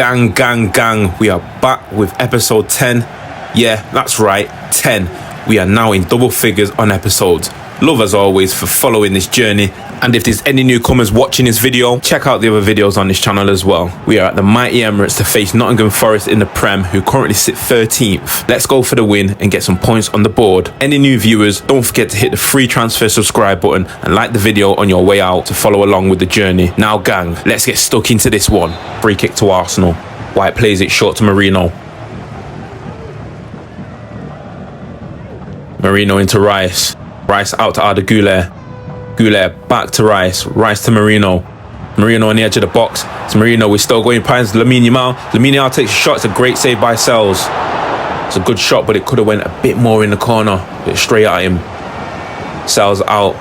Gang, we are back with episode 10. Yeah, that's right, 10. We are now in double figures on episodes. Love as always for following this journey. And if there's any newcomers watching this video, check out the other videos on this channel as well. We are at the mighty Emirates to face Nottingham Forest in the Prem, who currently sit 13th. Let's go for the win and get some points on the board. Any new viewers, don't forget to hit the free transfer subscribe button and like the video on your way out to follow along with the journey. Now gang, let's get stuck into this one. Free kick to Arsenal. White plays it short to Marino. Marino into Rice. Rice out to Arda Güler. Güler back to Rice. Rice to Marino. Marino on the edge of the box. It's Marino. We're still going past Lamine Yamal. Lamine Yamal takes a shot. It's a great save by Sells. It's a good shot, but it could have went a bit more in the corner. Bit straight at him. Sells out.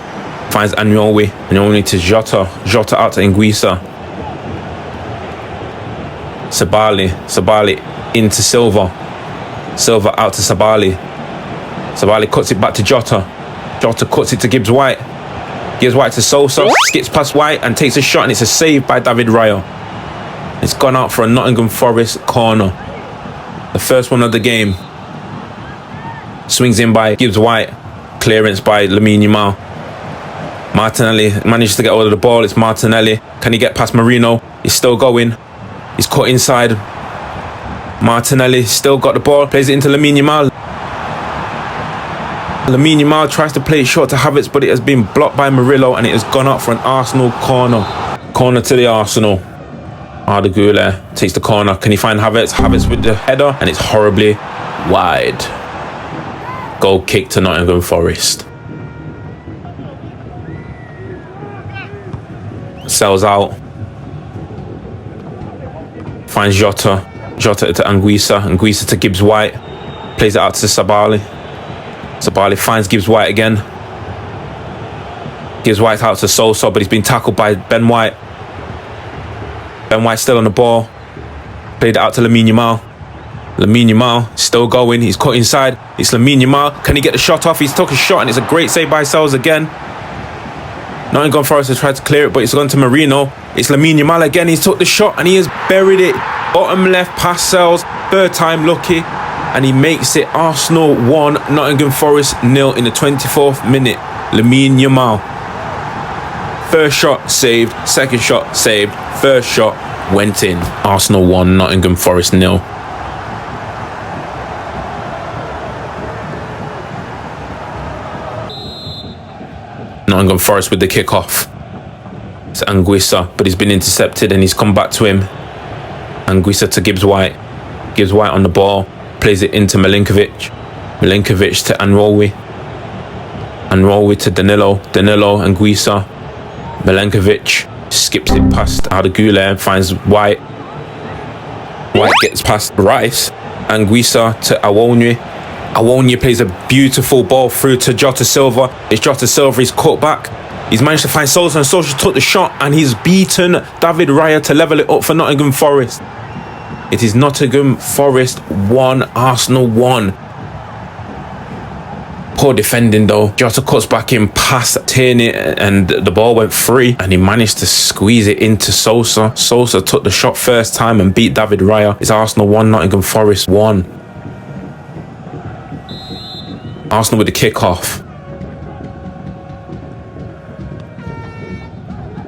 Finds Anyowi. Anyowi to Jota. Jota out to Anguissa. Sabali into Silva. Silva out to Sabali. Sabali cuts it back to Jota. Jota cuts it to Gibbs White. Gibbs White to Sosa. Skips past White and takes a shot, and it's a save by David Raya. It's gone out for a Nottingham Forest corner. The first one of the game. Swings in by Gibbs White. Clearance by Lamine Yamal. Martinelli manages to get hold of the ball. It's Martinelli. Can he get past Marino? He's still going. He's cut inside. Martinelli still got the ball. Plays it into Lamine Yamal. Lamine Yamal tries to play it short to Havertz, but it has been blocked by Murillo and it has gone out for an Arsenal corner. Corner to the Arsenal. Arda Güler takes the corner. Can he find Havertz? Havertz with the header, and it's horribly wide. Goal kick to Nottingham Forest. Sells out. Finds Jota. Jota to Anguissa. Anguissa to Gibbs White. Plays it out to Sabali. Sabali finds Gibbs White again. Gibbs White out to Sosa, but he's been tackled by Ben White. Ben White still on the ball. Played it out to Lamine Yamal. Lamine Yamal still going. He's cut inside. It's Lamine Yamal. Can he get the shot off? He's took a shot, and it's a great save by Sells again. Nottingham Forest has tried to clear it, but it's gone to Marino. It's Lamine Yamal again. He's took the shot, and he has buried it. Bottom left past Sells. Third time lucky. And he makes it Arsenal 1, Nottingham Forest 0 in the 24th minute. Lamine Yamal. First shot saved, second shot saved, first shot went in. Arsenal 1, Nottingham Forest 0. Nottingham Forest with the kickoff. It's Anguissa, but he's been intercepted and he's come back to him. Anguissa to Gibbs White. Gibbs White on the ball. Plays it into Milinkovic. Milinkovic to Anrowi. Anrowi to Danilo. Danilo, Anguissa. Milinkovic skips it past Arda Güler. Finds White. White gets past Rice. Anguissa to Awonye. Awonye plays a beautiful ball through to Jota Silva. It's Jota Silva. He's cut back. He's managed to find Sosa, and Sosa took the shot, and he's beaten David Raya to level it up for Nottingham Forest. It is Nottingham Forest 1, Arsenal 1. Poor defending though. Jota cuts back in past Tierney and the ball went free, and he managed to squeeze it into Sosa. Sosa took the shot first time and beat David Raya. It's Arsenal 1, Nottingham Forest 1. Arsenal with the kick-off.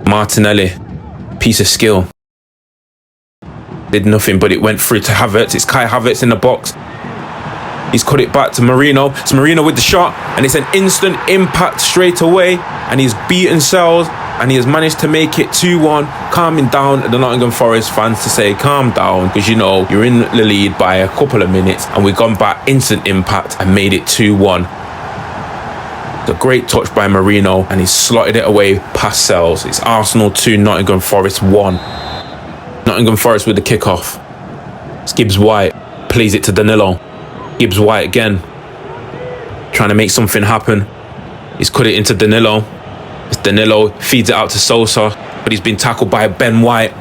Martinelli. Piece of skill. Did nothing, but it went through to Havertz. It's Kai Havertz in the box. He's cut it back to Marino. It's Marino with the shot, and it's an instant impact straight away, and he's beaten Sells, and he has managed to make it 2-1, calming down the Nottingham Forest fans to say calm down, because you know you're in the lead by a couple of minutes, and we've gone back instant impact and made it 2-1. The great touch by Marino, and he's slotted it away past Sells. It's Arsenal 2, Nottingham Forest 1. Nottingham Forest with the kickoff. It's Gibbs White. Plays it to Danilo. Gibbs White again. Trying to make something happen. He's cut it into Danilo. It's Danilo. Feeds it out to Sosa. But he's been tackled by Ben White.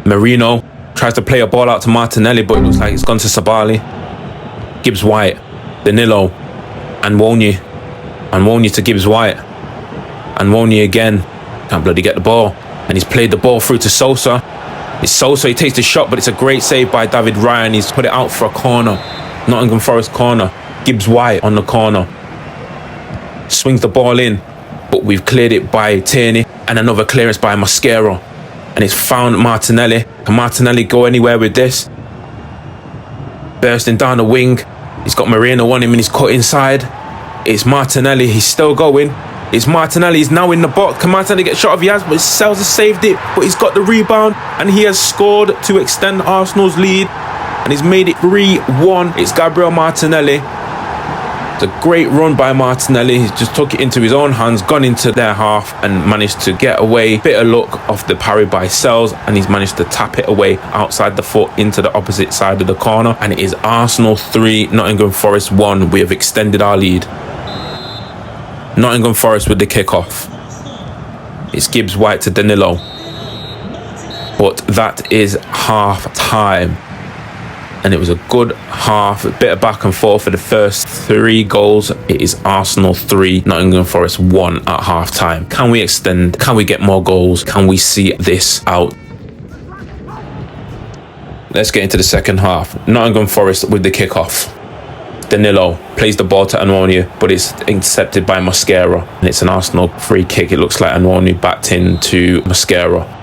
Marino tries to play a ball out to Martinelli, but it looks like it's gone to Sabali. Gibbs White. Danilo. Anwonya to Gibbs White. Anwonya again. Can't bloody get the ball. And he's played the ball through to Sosa. It's Sosa, he takes the shot, but it's a great save by David Ryan. He's put it out for a corner. Nottingham Forest corner. Gibbs White on the corner. Swings the ball in, but we've cleared it by Tierney. And another clearance by Mascherano. And it's found Martinelli. Can Martinelli go anywhere with this? Bursting down the wing. He's got Moreno on him and he's cut inside. It's Martinelli. He's still going. It's Martinelli. He's now in the box. Can Martinelli get a shot? He has, but Sells has saved it. But he's got the rebound and he has scored to extend Arsenal's lead. And he's made it 3-1. It's Gabriel Martinelli. It's a great run by Martinelli. He's just took it into his own hands, gone into their half and managed to get away. Bit of luck off the parry by Sells, and he's managed to tap it away outside the foot into the opposite side of the corner. And it is Arsenal 3, Nottingham Forest 1. We have extended our lead. Nottingham Forest with the kickoff. It's Gibbs White to Danilo. But that is half time. And it was a good half, a bit of back and forth for the first 3 goals. It is Arsenal 3, Nottingham Forest 1 at half time. Can we extend? Can we get more goals? Can we see this out? Let's get into the second half. Nottingham Forest with the kickoff. Danilo plays the ball to Anwoni, but it's intercepted by Mascherano. And it's an Arsenal free kick. It looks like Anwoni backed into Mascherano.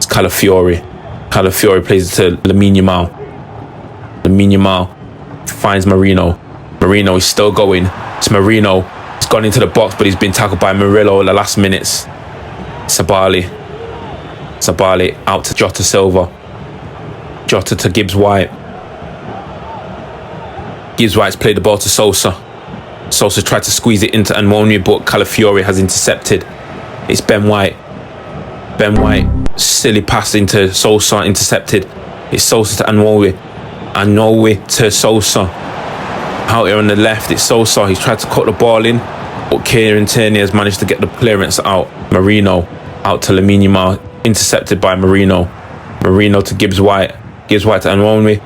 Calafiori plays it to Lamine Yamal. Lamine Yamal finds Marino. Marino is still going. It's Marino. He's gone into the box, but he's been tackled by Murillo in the last minutes. Sabali out to Jota Silva. Jota to Gibbs White. Gibbs White's played the ball to Sosa. Sosa tried to squeeze it into Anwoni, but Calafiori has intercepted. It's Ben White. Ben White, silly pass into Sosa, intercepted. It's Sosa to Anwoni. Anwoni to Sosa. Out here on the left, it's Sosa. He's tried to cut the ball in, but Kieran Tierney has managed to get the clearance out. Marino out to Lamine Yamal, intercepted by Marino. Marino to Gibbs White. Gibbs White to Anwoni.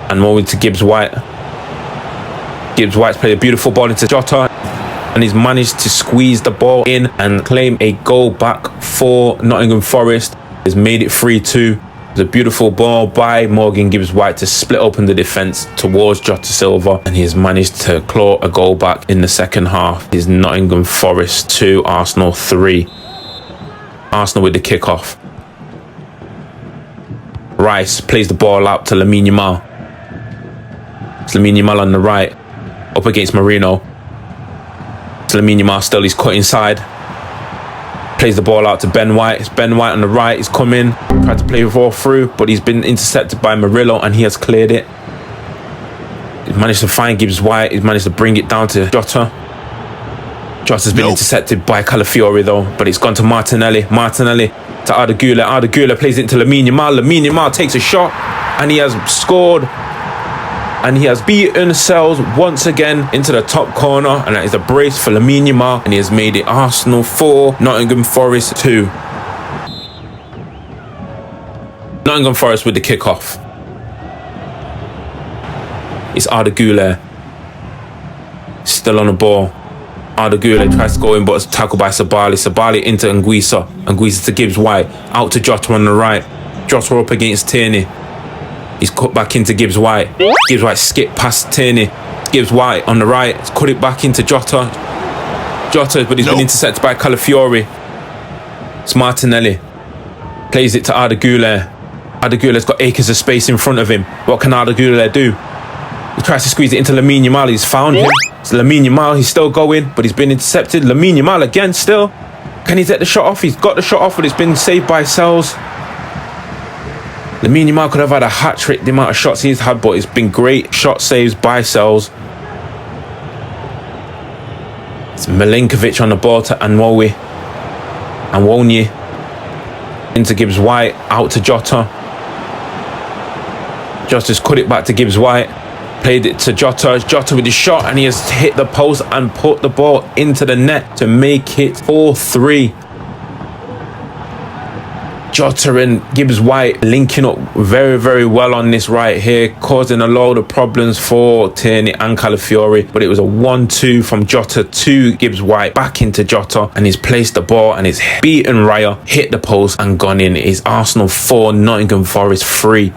Anwoni to Gibbs White. Gibbs White's played a beautiful ball into Jota. And he's managed to squeeze the ball in and claim a goal back for Nottingham Forest. He's made it 3-2. It's a beautiful ball by Morgan Gibbs White to split open the defence towards Jota Silva. And he has managed to claw a goal back in the second half. It's Nottingham Forest 2, Arsenal 3. Arsenal with the kickoff. Rice plays the ball out to Lamine Yamal. It's Lamine Yamal on the right. Up against Marino. Lamine Yamal still, he's cut inside. Plays the ball out to Ben White. It's Ben White on the right. He's come in. Tried to play the ball through, but he's been intercepted by Murillo and he has cleared it. He's managed to find Gibbs White. He's managed to bring it down to Jota. Jota's been intercepted by Calafiori though, but it's gone to Martinelli. Martinelli to Arda Güler. Arda Güler plays it to Lamine Yamal. Lamine Yamal takes a shot and he has scored. And he has beaten Sells once again into the top corner. And that is a brace for Lamine Yamal. And he has made it Arsenal 4, Nottingham Forest 2. Nottingham Forest with the kickoff. It's Arda Güler. Still on the ball. Arda Güler tries to go in, but it's tackled by Sabali. Sabali into Anguissa. Anguissa to Gibbs White. Out to Jota on the right. Jota up against Tierney. He's cut back into Gibbs White. Gibbs White skipped past Tierney. Gibbs White on the right. He's cut it back into Jota. But he's been intercepted by Calafiori. It's Martinelli. Plays it to Arda Güler. Arda Güler's got acres of space in front of him. What can Arda Güler do? He tries to squeeze it into Lamine Yamal. He's found him. It's Lamine Yamal. He's still going, but he's been intercepted. Lamine Yamal again still. Can he get the shot off? He's got the shot off, but it's been saved by Sells. Lamine Yamal could have had a hat-trick, the amount of shots he's had, but it's been great shot saves by Sells. It's Milinkovic on the ball to Anwoni. Into Gibbs White, out to Jota. Jota's cut it back to Gibbs White. Played it to Jota. Jota with his shot, and he has hit the post and put the ball into the net to make it 4-3. Jota and Gibbs-White linking up very, very well on this right here, causing a load of problems for Tierney and Calafiori. But it was a 1-2 from Jota to Gibbs-White, back into Jota, and he's placed the ball and he's beaten Raya, hit the post and gone in. It's Arsenal 4, Nottingham Forest 3.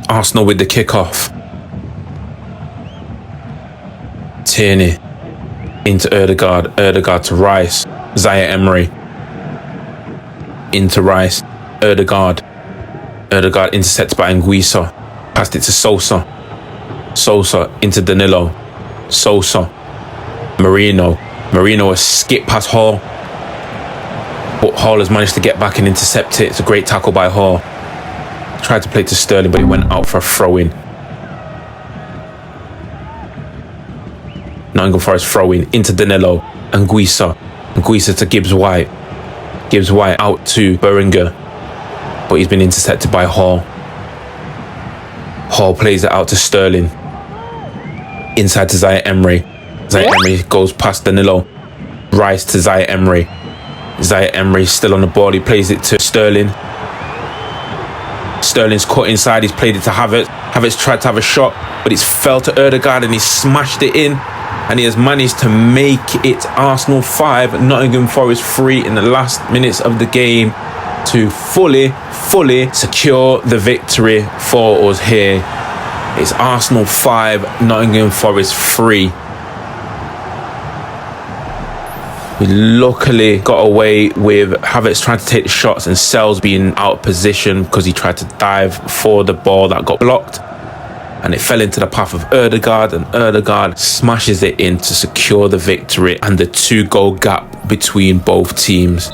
Arsenal with the kickoff. Tierney into Ødegaard to Rice, Zaire Emery into Rice, Ødegaard intercepted by Anguissa, passed it to Sosa into Danilo, Marino a skip past Hall, but Hall has managed to get back and intercept it. It's a great tackle by Hall. Tried to play to Sterling, but he went out for a throw-in. Nottingham Forest throw-in into Danilo. Anguissa to Gibbs-White. Gibbs-White out to Beringer, but he's been intercepted by Hall. Hall plays it out to Sterling. Inside to Zaire Emery. Zaire Emery goes past Danilo. Rice to Zaire Emery. Zaire Emery still on the ball. He plays it to Sterling. Sterling's cut inside, he's played it to Havertz. Havertz tried to have a shot, but it's fell to Ødegaard and he smashed it in. And he has managed to make it Arsenal 5, Nottingham Forest 3 in the last minutes of the game to fully secure the victory for us here. It's Arsenal 5, Nottingham Forest 3. We luckily got away with Havertz trying to take the shots and Sells being out of position because he tried to dive for the ball that got blocked. And it fell into the path of Ødegaard, and Ødegaard smashes it in to secure the victory and the 2-goal gap between both teams.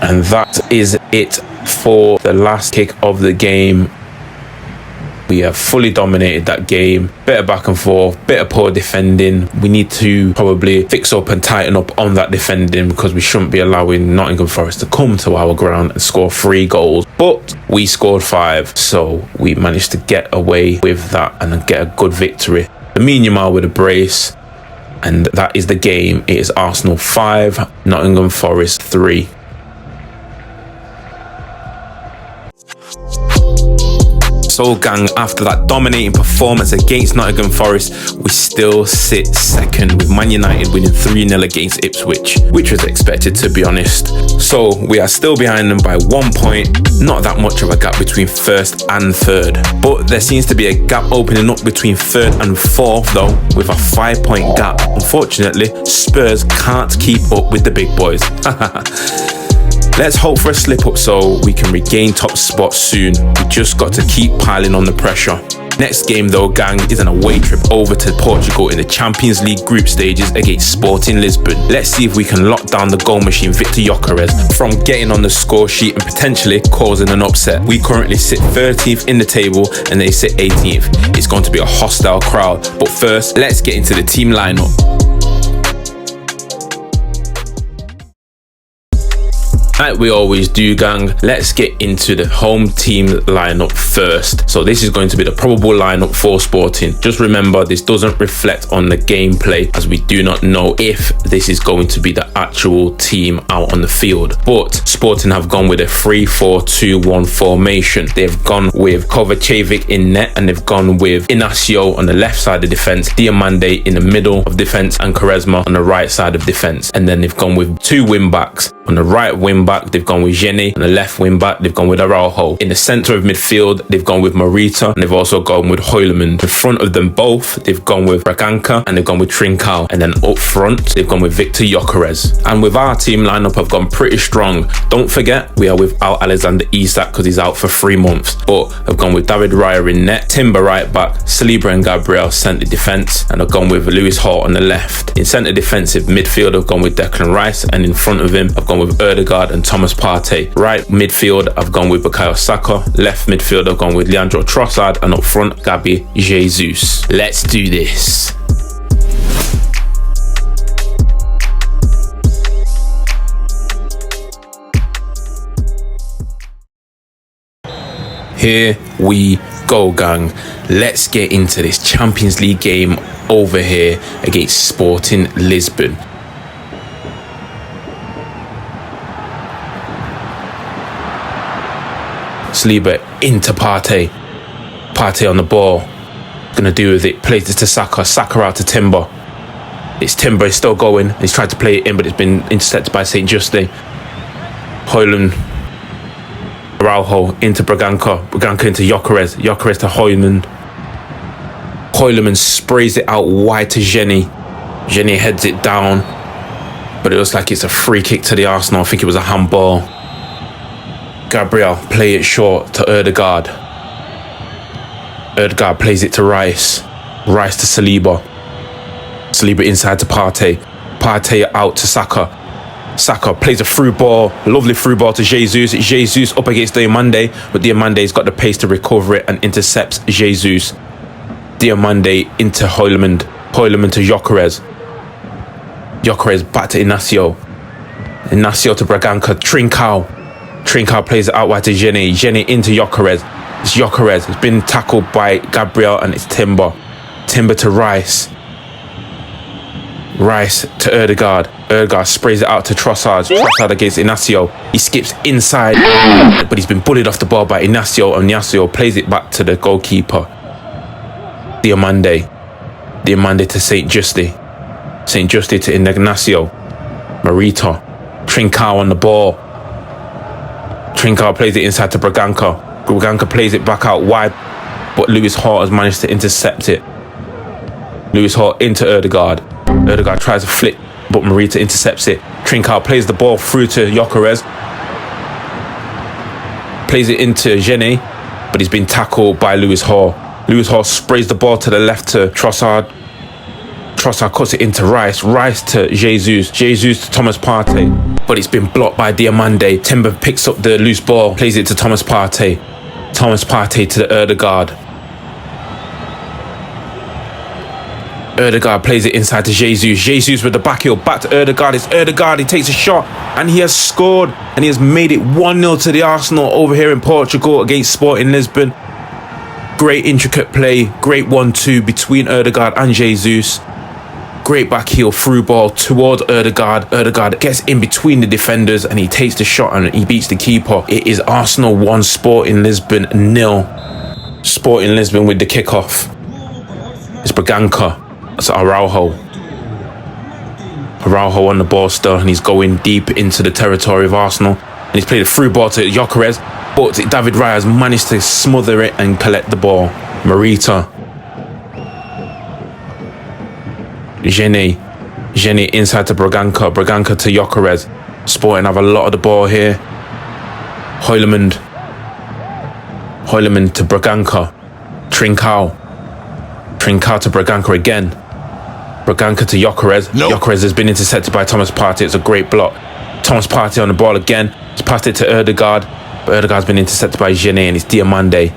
And that is it for the last kick of the game. We have fully dominated that game. Bit of back and forth, bit of poor defending. We need to probably fix up and tighten up on that defending because we shouldn't be allowing Nottingham Forest to come to our ground and score 3 goals. But we scored 5, so we managed to get away with that and get a good victory. Lamine Yamal with a brace, and that is the game. It is Arsenal 5, Nottingham Forest 3. So gang, after that dominating performance against Nottingham Forest, we still sit second with Man United winning 3-0 against Ipswich, which was expected, to be honest. So we are still behind them by 1 point, not that much of a gap between first and third, but there seems to be a gap opening up between third and fourth though, with a 5-point gap. Unfortunately, Spurs can't keep up with the big boys. Let's hope for a slip up so we can regain top spot soon. We just got to keep piling on the pressure. Next game though, gang, is an away trip over to Portugal in the Champions League group stages against Sporting Lisbon. Let's see if we can lock down the goal machine Victor Gyökeres from getting on the score sheet and potentially causing an upset. We currently sit 13th in the table and they sit 18th. It's going to be a hostile crowd, but first, let's get into the team lineup. Like we always do, gang, let's get into the home team lineup first. So this is going to be the probable lineup for Sporting. Just remember, this doesn't reflect on the gameplay as we do not know if this is going to be the actual team out on the field. But Sporting have gone with a 3-4-2-1 formation. They've gone with Kovacevic in net and they've gone with Inacio on the left side of defense, Diomande in the middle of defense and Quaresma on the right side of defense. And then they've gone with 2 wing backs. On the right wing back, they've gone with Jenny. On the left wing back, they've gone with Araujo. In the centre of midfield, they've gone with Morita and they've also gone with Højlund. In front of them both, they've gone with Braganca and they've gone with Trincao. And then up front, they've gone with Victor Gyökeres. And with our team lineup, I've gone pretty strong. Don't forget, we are without Alexander Isak because he's out for 3 months. But I've gone with David Raya in net, Timber right back, Saliba and Gabriel centre defence, and I've gone with Lewis Hall on the left. In centre defensive midfield, I've gone with Declan Rice, and in front of him, I've gone with Ødegaard and Thomas Partey. Right midfield, I've gone with Bukayo Saka. Left midfield, I've gone with Leandro Trossard, and up front, Gabi Jesus. Let's do this. Here we go, gang. Let's get into this Champions League game over here against Sporting Lisbon. Saliba into Partey. Partey on the ball. Gonna do with it. Plays it to Saka. Saka out to Timber. It's Timber. It's still going. He's tried to play it in, but it's been intercepted by St. Juste. Højlund. Araujo into Braganca. Braganca into Gyökeres. Gyökeres to Højlund. Højlund sprays it out wide to Jenny. Jenny heads it down. But it looks like it's a free kick to the Arsenal. I think it was a handball. Gabriel play it short to Ødegaard. Ødegaard plays it to Rice. Rice to Saliba. Saliba inside to Partey. Partey out to Saka. Saka plays a through ball. Lovely through ball to Jesus. It's Jesus up against Diomande. But Diomande's got the pace to recover it and intercepts Jesus. Diomande into Højlund. Højlund to Gyökeres. Gyökeres back to Inacio. Inacio to Braganca. Trincao plays it out wide to Jenny. Jenny into Gyökeres. It's Gyökeres. It's been tackled by Gabriel and it's Timber. Timber to Rice. Rice to Ødegaard. Ødegaard sprays it out to Trossard. Trossard against Inacio. He skips inside, but he's been bullied off the ball by Inacio, and Inacio plays it back to the goalkeeper. Diomande. Diomande to St. Juste. St. Juste to Ignacio. Marita. Trincao on the ball. Trincao plays it inside to Braganca. Braganca plays it back out wide, but Lewis Hart has managed to intercept it. Lewis Hart into Ødegaard. Ødegaard tries to flip, but Marita intercepts it. Trincao plays the ball through to Gyökeres. Plays it into Jenny, but he's been tackled by Lewis Hart. Lewis Hart sprays the ball to the left to Trossard. Trossard cuts it into Rice. Rice to Jesus. Jesus to Thomas Partey. But it's been blocked by Diomande. Timber picks up the loose ball. Plays it to Thomas Partey. Thomas Partey to the Ødegaard. Ødegaard plays it inside to Jesus. Jesus with the back heel. Back to Ødegaard. It's Ødegaard. He takes a shot. And he has scored. And he has made it 1-0 to the Arsenal over here in Portugal against Sporting Lisbon. Great intricate play. Great 1-2 between Ødegaard and Jesus. Great back heel through ball towards Ødegaard. Ødegaard gets in between the defenders and he takes the shot and he beats the keeper. It is Arsenal 1, Sporting Lisbon 0. Sporting Lisbon with the kickoff. It's Braganca. It's Araujo. Araujo on the ball still and he's going deep into the territory of Arsenal. And he's played a through ball to Gyökeres, but David Raya has managed to smother it and collect the ball. Marita. Jenny inside to Braganca. Braganca to Gyökeres. Sporting have a lot of the ball here. Højlund to Braganca. Trincao to Braganca again. Braganca to Gyökeres. Nope. Gyökeres has been intercepted by Thomas Partey. It's a great block. Thomas Partey on the ball again. He's passed it to Ødegaard. But Ødegaard's been intercepted by Jenny and it's Diomande.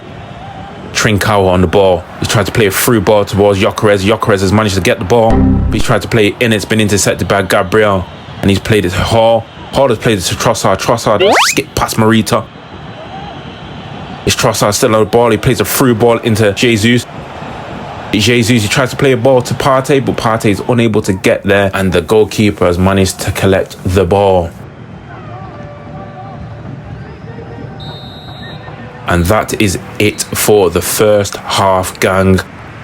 Trincao on the ball. He's tried to play a through ball towards Gyökeres. Gyökeres has managed to get the ball, but he's tried to play it in. It's been intercepted by Gabriel, and he's played it to Hall. Hall has played it to Trossard. Trossard skipped past Marita. It's Trossard still on the ball. He plays a through ball into Jesus. Jesus, he tries to play a ball to Partey, but Partey is unable to get there, and the goalkeeper has managed to collect the ball. And that is it for the first half, gang.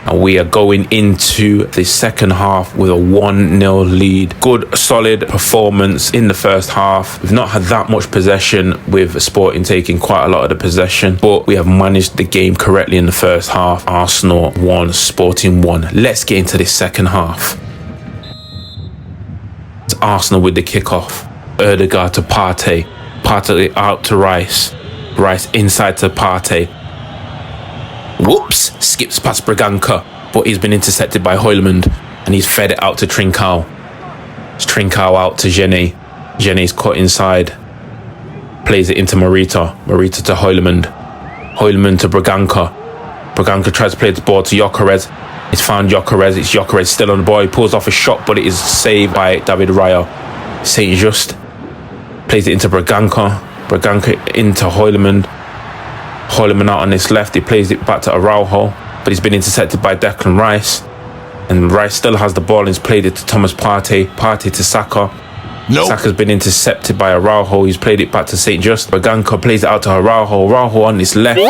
And we are going into the second half with a 1-0 lead. Good, solid performance in the first half. We've not had that much possession, with Sporting taking quite a lot of the possession, but we have managed the game correctly in the first half. Arsenal 1, Sporting 1. Let's get into this second half. It's Arsenal with the kickoff. Ødegaard to Partey. Partey out to Rice. Rice inside to Partey. Whoops! Skips past Braganca, but he's been intercepted by Højlund and he's fed it out to Trincao. It's Trincao out to Jenny. Jenny's cut inside. Plays it into Marita. Marita to Højlund. Højlund to Braganca. Braganca tries to play the ball to Gyökeres. It's found Gyökeres. It's Gyökeres still on the ball. He pulls off a shot, but it is saved by David Raya. St. Juste plays it into Braganca. Braganca into Højlund. Hoyleman out on this left. He plays it back to Araujo, but he's been intercepted by Declan Rice. And Rice still has the ball and he's played it to Thomas Partey. Partey to Saka. Nope. Saka's been intercepted by Araujo. He's played it back to St. Just. Braganca plays it out to Araujo. Araujo on this left.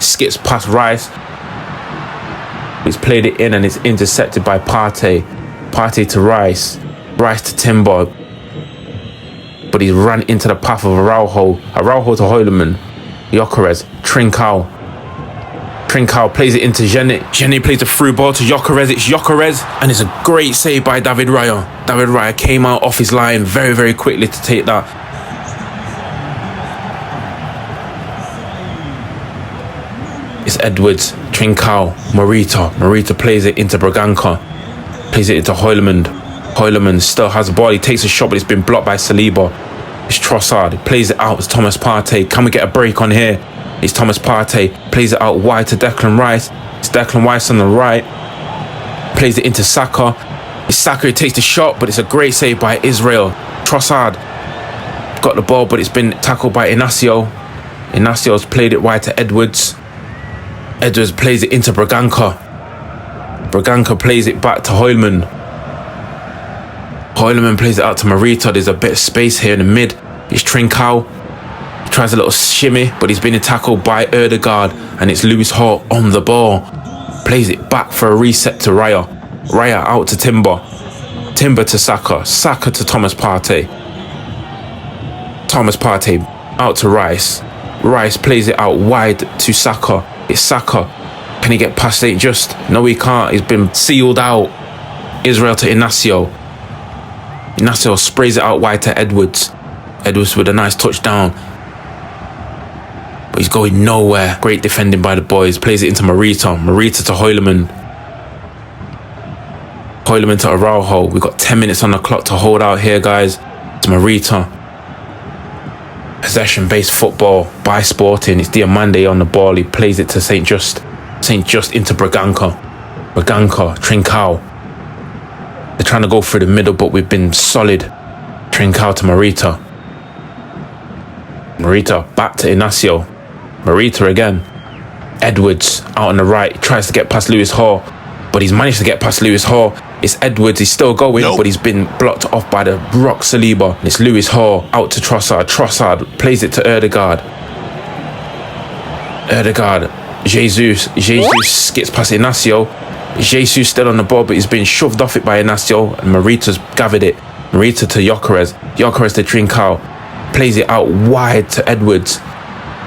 Skips past Rice. He's played it in and it's intercepted by Partey. Partey to Rice. Rice to Timber. But he's run into the path of Araujo. Araujo to Hoyleman. Gyökeres. Trincao. Trincao plays it into Jenny. Jenny plays a through ball to Gyökeres. It's Gyökeres. And it's a great save by David Raya. David Raya came out off his line very, very quickly to take that. It's Edwards. Trincao. Morita. Morita plays it into Braganca. Plays it into Hoyleman. Hoyleman still has the ball. He takes a shot, but it's been blocked by Saliba. It's Trossard. He plays it out to Thomas Partey. Can we get a break on here? It's Thomas Partey. Plays it out wide to Declan Rice. It's Declan Rice on the right. Plays it into Saka. It's Saka who takes the shot, but it's a great save by Israel. Trossard got the ball, but it's been tackled by Inacio. Inacio's played it wide to Edwards. Edwards plays it into Braganca. Braganca plays it back to Hoyleman. Hoyleman plays it out to Morita. There's a bit of space here in the mid. It's Trincao. He tries a little shimmy, but he's been tackled by Ødegaard. And it's Lewis Hall on the ball. Plays it back for a reset to Raya. Raya out to Timber. Timber to Saka. Saka to Thomas Partey. Thomas Partey out to Rice. Rice plays it out wide to Saka. It's Saka. Can he get past St. Just? No, he can't. He's been sealed out. Israel to Inacio. Inacio sprays it out wide to Edwards. Edwards with a nice touchdown. But he's going nowhere. Great defending by the boys. Plays it into Morita. Morita to Hoyleman. Hoyleman to Araujo. We've got 10 minutes on the clock to hold out here, guys. To Morita. Possession-based football by Sporting. It's Diamande on the ball. He plays it to St. Just. St. Just into Braganca. Braganca. Trincao. They're trying to go through the middle, but we've been solid. Trincao to Morita. Morita back to Inacio. Morita again. Edwards out on the right. He tries to get past Lewis Hall, but he's managed to get past Lewis Hall. It's Edwards. He's still going, but he's been blocked off by the rock Saliba. It's Lewis Hall out to Trossard. Trossard plays it to Ødegaard. Ødegaard. Jesus gets past Inacio. Jesus still on the ball, but he's been shoved off it by Inacio, and Morita's gathered it. Morita to Gyökeres. Gyökeres to Trincao. Plays it out wide to Edwards.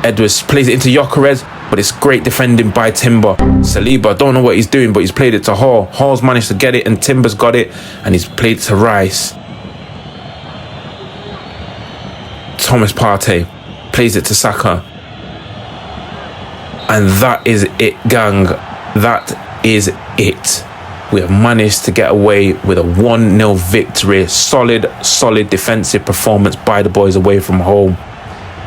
Edwards plays it into Gyökeres, but it's great defending by Timber. Saliba, don't know what he's doing, but he's played it to Hall. Hall's managed to get it, and Timber's got it, and he's played it to Rice. Thomas Partey plays it to Saka. And that is it, gang. That is it. We have managed to get away with a 1-0 victory. Solid defensive performance by the boys away from home.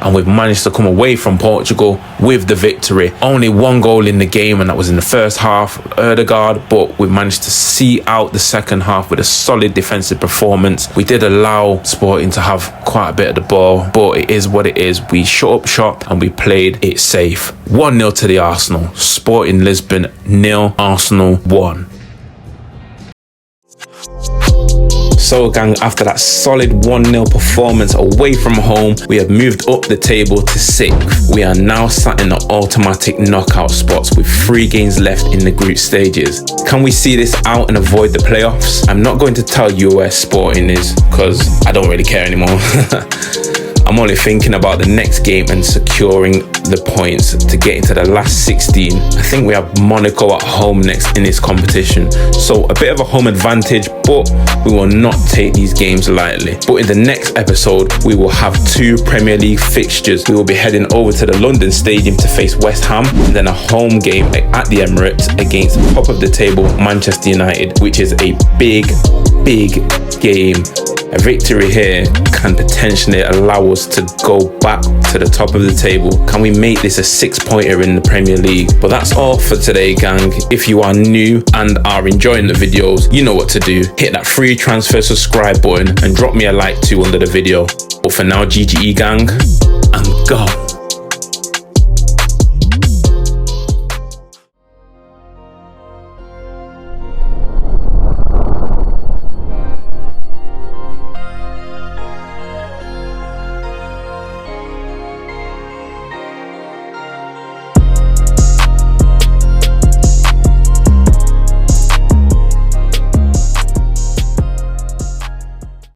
And we've managed to come away from Portugal with the victory. Only one goal in the game, and that was in the first half, Ødegaard, but we managed to see out the second half with a solid defensive performance. We did allow Sporting to have quite a bit of the ball, but it is what it is. We shut up shop and we played it safe. 1-0 to the Arsenal. Sporting Lisbon 0, Arsenal 1. So gang, after that solid 1-0 performance away from home, we have moved up the table to 6th. We are now sat in the automatic knockout spots with 3 games left in the group stages. Can we see this out and avoid the playoffs? I'm not going to tell you where Sporting is because I don't really care anymore. I'm only thinking about the next game and securing the points to get into the last 16. I think we have Monaco at home next in this competition, so a bit of a home advantage, but we will not take these games lightly. But in the next episode, we will have 2 Premier League fixtures. We will be heading over to the London Stadium to face West Ham, and then a home game at the Emirates against top of the table Manchester United, which is a big game. A victory here can potentially allow us to go back to the top of the table. Can we make this a 6-pointer in the Premier League? But that's all for today, gang. If you are new and are enjoying the videos, you know what to do. Hit that free transfer subscribe button and drop me a like too under the video. But for now, GGE gang, I'm gone.